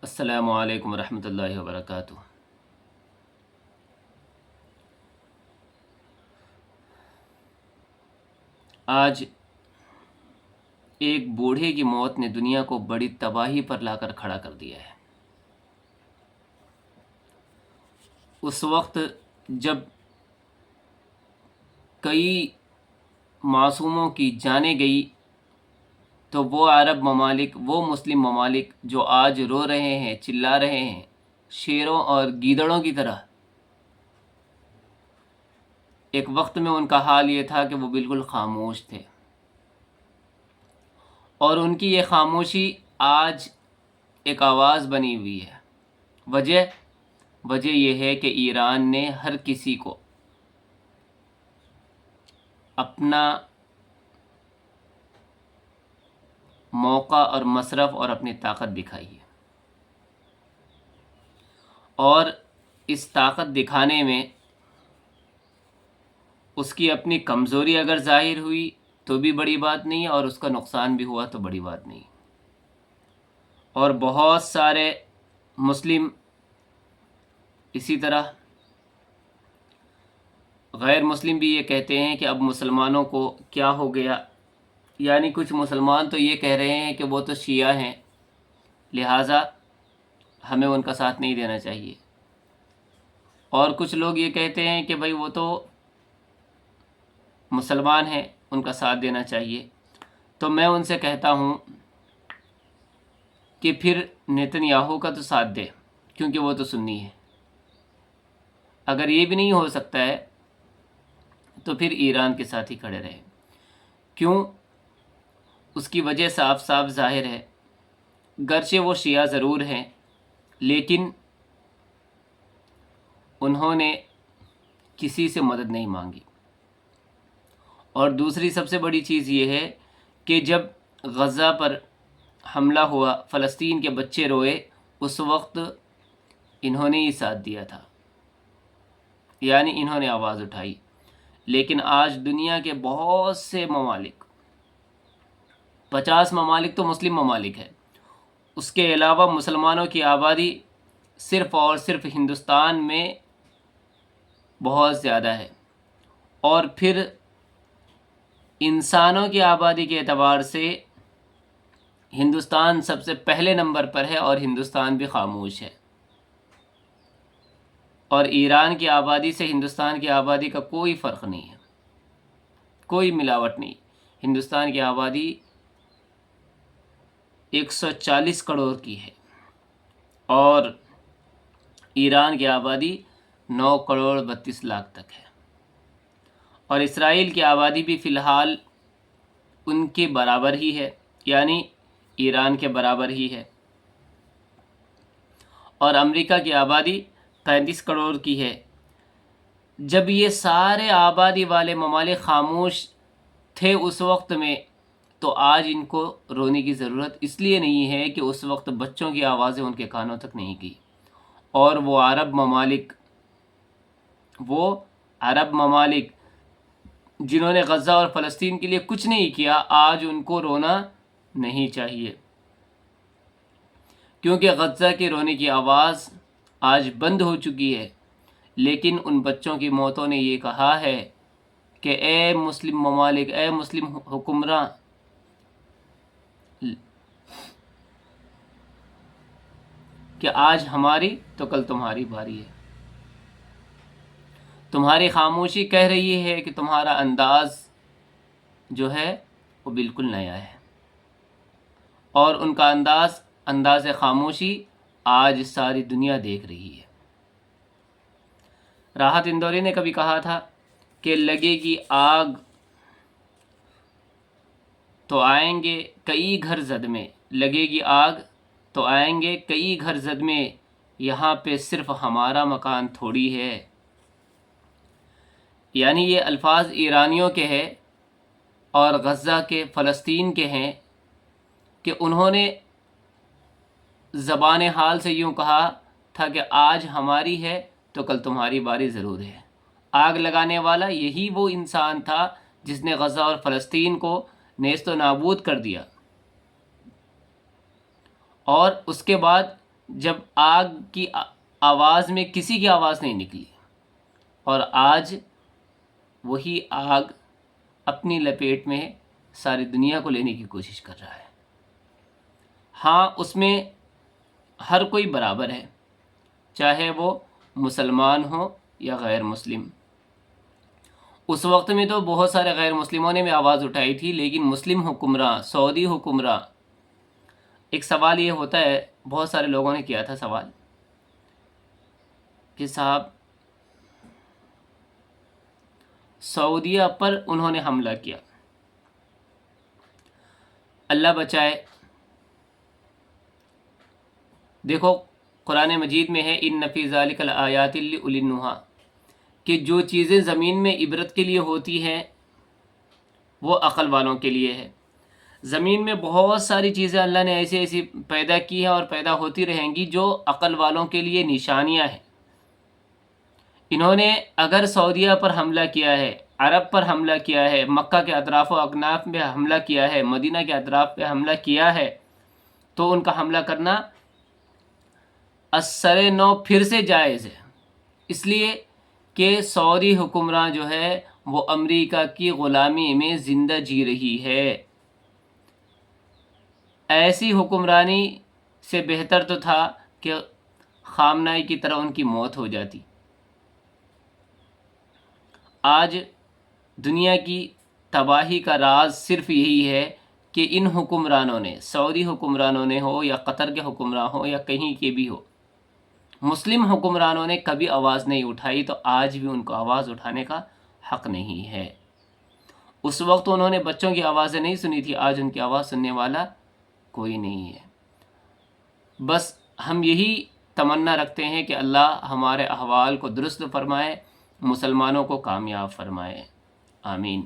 السلام علیکم ورحمۃ اللہ وبرکاتہ۔ آج ایک بوڑھے کی موت نے دنیا کو بڑی تباہی پر لا کر کھڑا کر دیا ہے۔ اس وقت جب کئی معصوموں کی جانیں گئی تو وہ عرب ممالک، وہ مسلم ممالک جو آج رو رہے ہیں، چلا رہے ہیں شیروں اور گیدڑوں کی طرح، ایک وقت میں ان کا حال یہ تھا کہ وہ بالکل خاموش تھے، اور ان کی یہ خاموشی آج ایک آواز بنی ہوئی ہے۔ وجہ یہ ہے کہ ایران نے ہر کسی کو اپنا موقع اور مصرف اور اپنی طاقت دکھائی ہے، اور اس طاقت دکھانے میں اس کی اپنی کمزوری اگر ظاہر ہوئی تو بھی بڑی بات نہیں، اور اس کا نقصان بھی ہوا تو بڑی بات نہیں۔ اور بہت سارے مسلم اسی طرح غیر مسلم بھی یہ کہتے ہیں کہ اب مسلمانوں کو کیا ہو گیا، یعنی کچھ مسلمان تو یہ کہہ رہے ہیں کہ وہ تو شیعہ ہیں، لہٰذا ہمیں ان کا ساتھ نہیں دینا چاہیے، اور کچھ لوگ یہ کہتے ہیں کہ بھئی وہ تو مسلمان ہیں، ان کا ساتھ دینا چاہیے۔ تو میں ان سے کہتا ہوں کہ پھر نیتن یاہو کا تو ساتھ دے، کیونکہ وہ تو سنی ہے۔ اگر یہ بھی نہیں ہو سکتا ہے تو پھر ایران کے ساتھ ہی کھڑے رہے۔ کیوں؟ اس کی وجہ صاف صاف ظاہر ہے، گرچہ وہ شیعہ ضرور ہیں لیکن انہوں نے کسی سے مدد نہیں مانگی۔ اور دوسری سب سے بڑی چیز یہ ہے کہ جب غزہ پر حملہ ہوا، فلسطین کے بچے روئے، اس وقت انہوں نے ہی ساتھ دیا تھا، یعنی انہوں نے آواز اٹھائی۔ لیکن آج دنیا کے بہت سے ممالک، 50 ممالک تو مسلم ممالک ہیں، اس کے علاوہ مسلمانوں کی آبادی صرف اور صرف ہندوستان میں بہت زیادہ ہے، اور پھر انسانوں کی آبادی کے اعتبار سے ہندوستان سب سے پہلے نمبر پر ہے، اور ہندوستان بھی خاموش ہے۔ اور ایران کی آبادی سے ہندوستان کی آبادی کا کوئی فرق نہیں ہے، کوئی ملاوٹ نہیں۔ ہندوستان کی آبادی 140 کروڑ کی ہے، اور ایران کی آبادی 9 کروڑ 32 لاکھ تک ہے، اور اسرائیل کی آبادی بھی فی الحال ان کے برابر ہی ہے، یعنی ایران کے برابر ہی ہے، اور امریکہ کی آبادی 35 کروڑ کی ہے۔ جب یہ سارے آبادی والے ممالک خاموش تھے اس وقت میں، تو آج ان کو رونے کی ضرورت اس لیے نہیں ہے کہ اس وقت بچوں کی آوازیں ان کے کانوں تک نہیں گئی، اور وہ عرب ممالک جنہوں نے غزہ اور فلسطین کے لیے کچھ نہیں کیا، آج ان کو رونا نہیں چاہیے، کیونکہ غزہ کے رونے کی آواز آج بند ہو چکی ہے۔ لیکن ان بچوں کی موتوں نے یہ کہا ہے کہ اے مسلم ممالک، اے مسلم حکمراں، کہ آج ہماری تو کل تمہاری باری ہے۔ تمہاری خاموشی کہہ رہی ہے کہ تمہارا انداز جو ہے وہ بالکل نیا ہے، اور ان کا انداز خاموشی آج ساری دنیا دیکھ رہی ہے۔ راحت اندوری نے کبھی کہا تھا کہ لگے گی آگ تو آئیں گے کئی گھر زد میں، لگے گی آگ تو آئیں گے کئی گھر زد میں، یہاں پہ صرف ہمارا مکان تھوڑی ہے۔ یعنی یہ الفاظ ایرانیوں کے ہیں اور غزہ کے، فلسطین کے ہیں، کہ انہوں نے زبان حال سے یوں کہا تھا کہ آج ہماری ہے تو کل تمہاری باری ضرور ہے۔ آگ لگانے والا یہی وہ انسان تھا جس نے غزہ اور فلسطین کو نیست و نابود کر دیا، اور اس کے بعد جب آگ کی آواز میں کسی کی آواز نہیں نکلی، اور آج وہی آگ اپنی لپیٹ میں ساری دنیا کو لینے کی کوشش کر رہا ہے۔ ہاں، اس میں ہر کوئی برابر ہے، چاہے وہ مسلمان ہو یا غیر مسلم۔ اس وقت میں تو بہت سارے غیر مسلموں نے بھی آواز اٹھائی تھی، لیکن مسلم حکمراں، سعودی حکمراں، ایک سوال یہ ہوتا ہے، بہت سارے لوگوں نے کیا تھا سوال کہ صاحب سعودیہ پر انہوں نے حملہ کیا، اللہ بچائے۔ دیکھو قرآن مجید میں ہے ان فی ذالک لآیات لأولی النہی، کہ جو چیزیں زمین میں عبرت کے لیے ہوتی ہیں وہ عقل والوں کے لیے ہے۔ زمین میں بہت ساری چیزیں اللہ نے ایسی ایسی پیدا کی ہیں اور پیدا ہوتی رہیں گی جو عقل والوں کے لیے نشانیاں ہیں۔ انہوں نے اگر سعودیہ پر حملہ کیا ہے، عرب پر حملہ کیا ہے، مکہ کے اطراف و اکناف میں حملہ کیا ہے، مدینہ کے اطراف پہ حملہ کیا ہے، تو ان کا حملہ کرنا اثر نو پھر سے جائز ہے، اس لیے کہ سعودی حکمراں جو ہے وہ امریکہ کی غلامی میں زندہ جی رہی ہے۔ ایسی حکمرانی سے بہتر تو تھا کہ خامنائی کی طرح ان کی موت ہو جاتی۔ آج دنیا کی تباہی کا راز صرف یہی ہے کہ ان حکمرانوں نے، سعودی حکمرانوں نے ہو یا قطر کے حکمراں ہو یا کہیں کے بھی ہو، مسلم حکمرانوں نے کبھی آواز نہیں اٹھائی، تو آج بھی ان کو آواز اٹھانے کا حق نہیں ہے۔ اس وقت انہوں نے بچوں کی آوازیں نہیں سنی تھی، آج ان کی آواز سننے والا کوئی نہیں ہے۔ بس ہم یہی تمنا رکھتے ہیں کہ اللہ ہمارے احوال کو درست فرمائے، مسلمانوں کو کامیاب فرمائے، آمین۔